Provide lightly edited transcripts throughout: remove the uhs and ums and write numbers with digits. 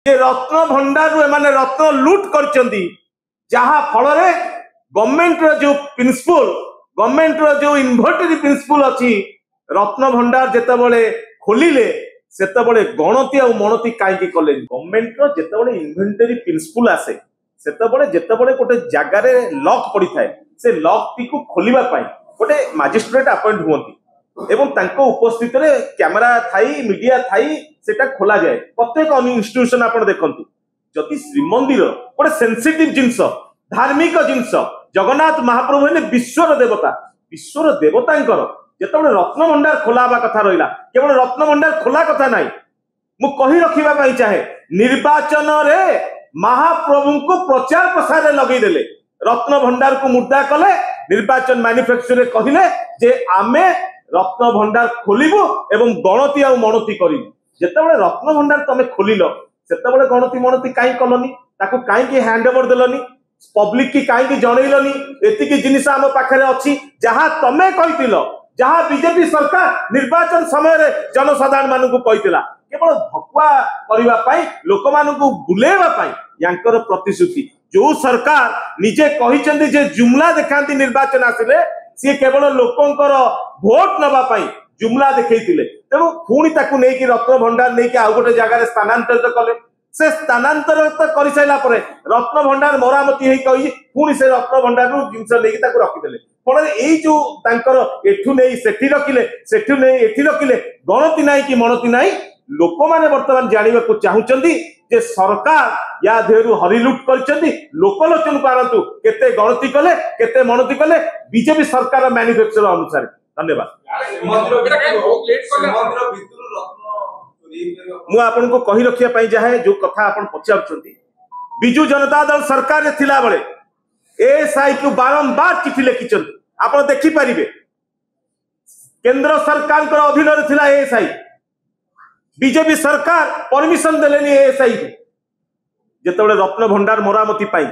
ये रत्न भंडार एमाने रत्न लुट करचंदी जहा फल रे गवर्नमेंट रो जो प्रिंसिपल गवर्नमेंट रो जो इन्वेंटरी प्रिंसिपल अछि रत्न भंडार जेतेबेले खोलिले सेतेबेले गणति आ मणति काईकी कले गवर्नमेंट रो जेतेबेले इन्वेंटरी प्रिंसिपल आसे सेतेबेले जेतेबेले गोटे जगह रे लॉक पड़ी थाए से लॉक टी को खोलिबा पई गोटे मजिस्ट्रेट अपॉइंट हुअंती एवं तांको उपस्थित रे कैमरा थाई मीडिया थाई सेटा खोला जाए प्रत्येक इंस्टीट्यूशन आपण देखंतु जति श्रीमंदिर गोटे सेंसिटिव जिंस धार्मिक जिंस जगन्नाथ महाप्रभु हेले विश्वर देवतांकर जेतेबेले रत्न भंडार खोला हवा कथा रहिला केवल रत्न भंडार खोला कथा नाही मु कहि रखिबा पई चाहे निर्वाचन रे महाप्रभु को प्रचार प्रसार रे लगै देले रत्न भंडार को मुद्दा कले निर्वाचन मैन्युफैक्चर कहले जे आमे रत्न भंडार खोलिबो एवं गणति आ मणति करिबो जेतेबेले रत्न भंडार तमे खोलिलो सेतेबेले गणति मणति काई कलनी ताको काई की हैंड ओवर देलनी पब्लिक की काई की जणैलनी एतिकी जिनिस हम पाखरे अछि जहा तमे कहितिलो जहा बीजेपी सरकार निर्वाचन समय रे जनसाधारण मानु को कहितिला केवल भकुआ करबा पई लोक मानु को बुलेबा पई यांकर प्रतिश्रुति जो सरकार निजे कहिचंदी जे जुमला देखांती निर्वाचन आसिले सी केवल लोकंकर भोट नबा पई जुमला देखैतिले तेणु पुणी ताकू नै कि रत्न भंडार नै कि आ गोटे जगह स्थानांतरित कले से स्थानांतरित करि साइला परे रत्न भंडार मरामती हेई कहि पुणी से रत्न भंडार रु जिंस नै कि ताकू रखि देले फल एई जो तांकर एठु नै सेठी रखिले सेठु नै एठी रखिले गणति नै कि मणति नै लोक माने वर्तमान जानिबा को चाहुचंदी जे सरकार या देहरु हरिलुट करचंदी लोकलोचन को आनतु केते गणति कले केते मणति कले बीजेपी सरकार मैन्युफैक्चर अनुसार धन्यवाद मु आपन को कहि रखिया पई जाहे जो कथा आपन पचारचंदी बिजू जनता दल सरकार रे थिला बळे एएसआई को बारंबार चिठी लिखिचंदी आपन देखि परिबे केंद्र सरकार को अधीन रे थिला एएसआई बीजेपी सरकार परमिशन देलेनी एएसआई को जेतेबेले रत्न भंडार मरामती पाई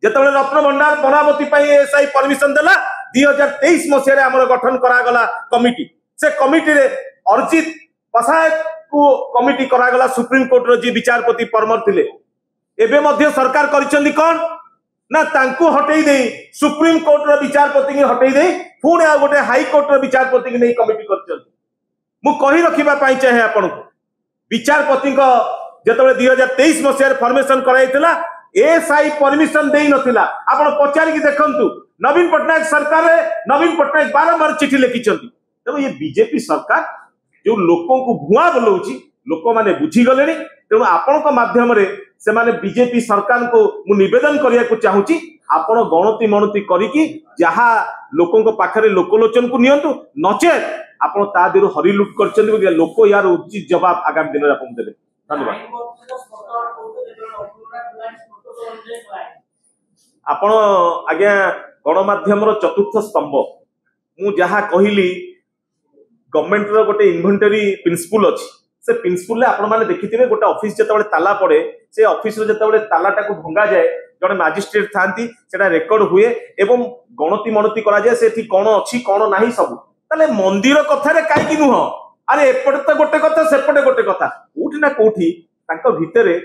जेतेबेले रत्न भंडार मरामती पाई एएसआई परमिशन देला 2023 मसिया रे हमर गठन करा गला कमिटी से कमिटी रे अर्जित पसायत को कमिटी करा गला सुप्रीम कोर्ट रो जी विचारपति परमर थिले एबे मध्य सरकार करिसंदी कोन ना तांको हटेई देई सुप्रीम कोर्ट रो विचारपति के हटेई देई पुणे आ गोटे हाई कोर्ट रो विचारपति के नै कमिटी करचंदी मु कहि रखिबा पाई चाहे आपन को विचारपति को जेतेबेले 2023 मसिया रे फॉर्मेशन कराइतला एएसआई परमिशन देई नथिला आपण पचारि कि देखंतु नवीन पटनायक सरकार रे नवीन पटनायक बारंबार चिठी लिखिचंदी तब ये बीजेपी सरकार जो लोकों को भुआ बोलौची लोक माने बुझी गलेनी तेणु आपण को माध्यम रे से माने बीजेपी सरकार को मु निवेदन करिया को चाहूची आपण गणति मणति करिकी जहा लोकों को पाखरे लोकलोचन को नियंतु नचे आपण ता दिरु हरिलुट करचंदी लोक यार उचित जवाब आगामी दिन रे आपण देबे धन्यवाद आपण आज्ञा गणमाध्यम रो चतुर्थ स्तंभ मु जहा कहिली गवर्नमेंट रो गोटे इन्वेंटरी प्रिंसिपल अछि से प्रिंसिपल आपण माने देखिथिबे गोटे ऑफिस जेतेबेले ताला पड़े से ऑफिस रो जेतेबेले तालाटा को भंगा जाए जने मजिस्ट्रेट थांती सेटा रेकॉर्ड हुए एवं गणति मणति करा जाए सेठी कोन अछि कोन नाही सब ताले मंदिर कथा रे काई कि नुह अरे एपटे तो गोटे कथा सेपटे गोटे कथा कोठी ना कोठी तांको भितरे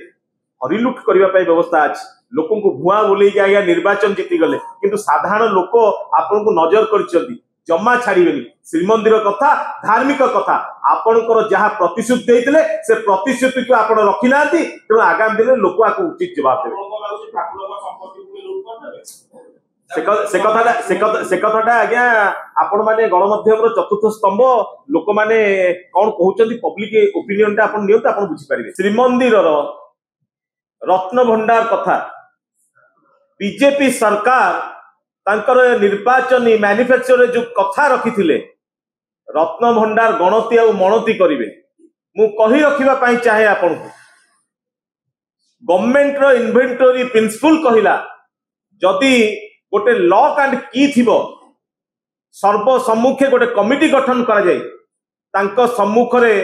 हरिलुट करबा पई व्यवस्था अछि लोकन को भुआ बोले कि आया निर्वाचन जीति गले किंतु साधारण लोक आपन को नजर करचंदी जम्मा छाड़ीबेनी श्रीमंदिर कथा धार्मिक कथा आपनकर जहा प्रतिश्रुति देइतले से प्रतिश्रुति को आपण रखि नांती तेणु आगामी दिन लोक आको उचित जवाब देबे से कथाटा आज्ञा आपण माने गणमाध्यम चतुर्थ स्तंभ लोक माने कौन कहउचंदी पब्लिक ओपिनियन टा आपण नियत आपण बुझी पारिबे श्रीमंदिर रत्न भंडार कथा बीजेपी सरकार तांकर निर्वाचनी मैन्युफैक्चर जो कथा रखिथिले रत्न भंडार गणति आ मणति करिवे मु कहि रखिबा पई चाहे आपण को गवर्नमेंट रो इन्वेंटरी प्रिंसिपल कहिला जदि गोटे लॉक एंड की थिबो सर्व सम्मुखे गोटे कमिटी गठन करा जाय तांको सम्मुख रे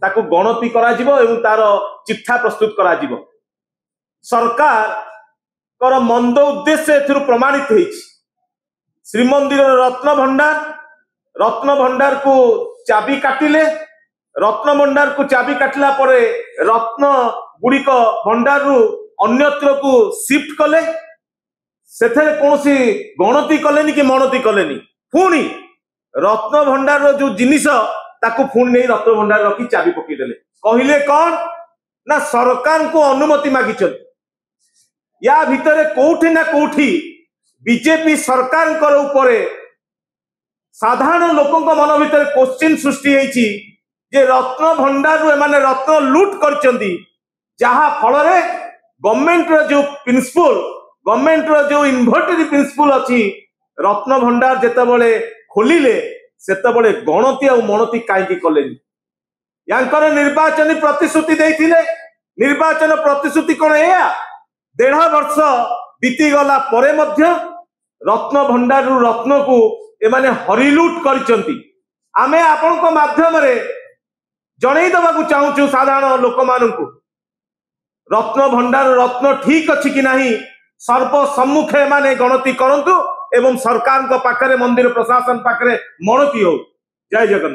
ताको गणति करा जिवो एवं तार चिट्ठा प्रस्तुत करा जिवो सरकार कर मंद उद्देश्य एथिरु प्रमाणित होइछि श्रीमंदिर रत्न भंडार को चाबी काटिले रत्न भंडार को चाबी काटला परे रत्न गुड़िक भंडार रु अन्यत्र को शिफ्ट कले सेथरे कौन गणति कलेनी कि मनति कलेनी पुणी रत्न भंडार रो जो जिनिस ताकू पुणी नहीं रत्न भंडार रखी चाबी पकईदेले कहले कौन ना सरकार को अनुमति मागिचन या भितरे कोठी ना कोठी बीजेपी सरकार उपरे साधारण लोकों मन भितर क्वेश्चन सृष्टि होईची जे रत्न भंडार रु एमाने रत्न लूट करचंदी जहा फल रे गवर्नमेंट रो जो प्रिंसिपल गवर्नमेंट रो जो इन्वर्टेड प्रिंसिपल अछि रत्न भंडार जेतेबेले खोलिले सेतेबेले गणति आ मनति काईकी कलेनी यांकर निर्वाचन प्रतिश्रुति देथिले निर्वाचन प्रतिश्रुति कोन एया 1.5 वर्ष बीती गला परे मध्य रत्न भंडार रु रत्न को एमाने हरिलुट करचंती आमे आपन को माध्यम रे जणई दबाकू चाहूचु साधारण लोक माननकू रत्न भंडार रत्न ठीक अछि कि नाही सर्वसम्मुखे माने गणति करंतु एवं सरकार को पाखरे मंदिर प्रशासन पाखरे मनति हो। जय जगन्नाथ।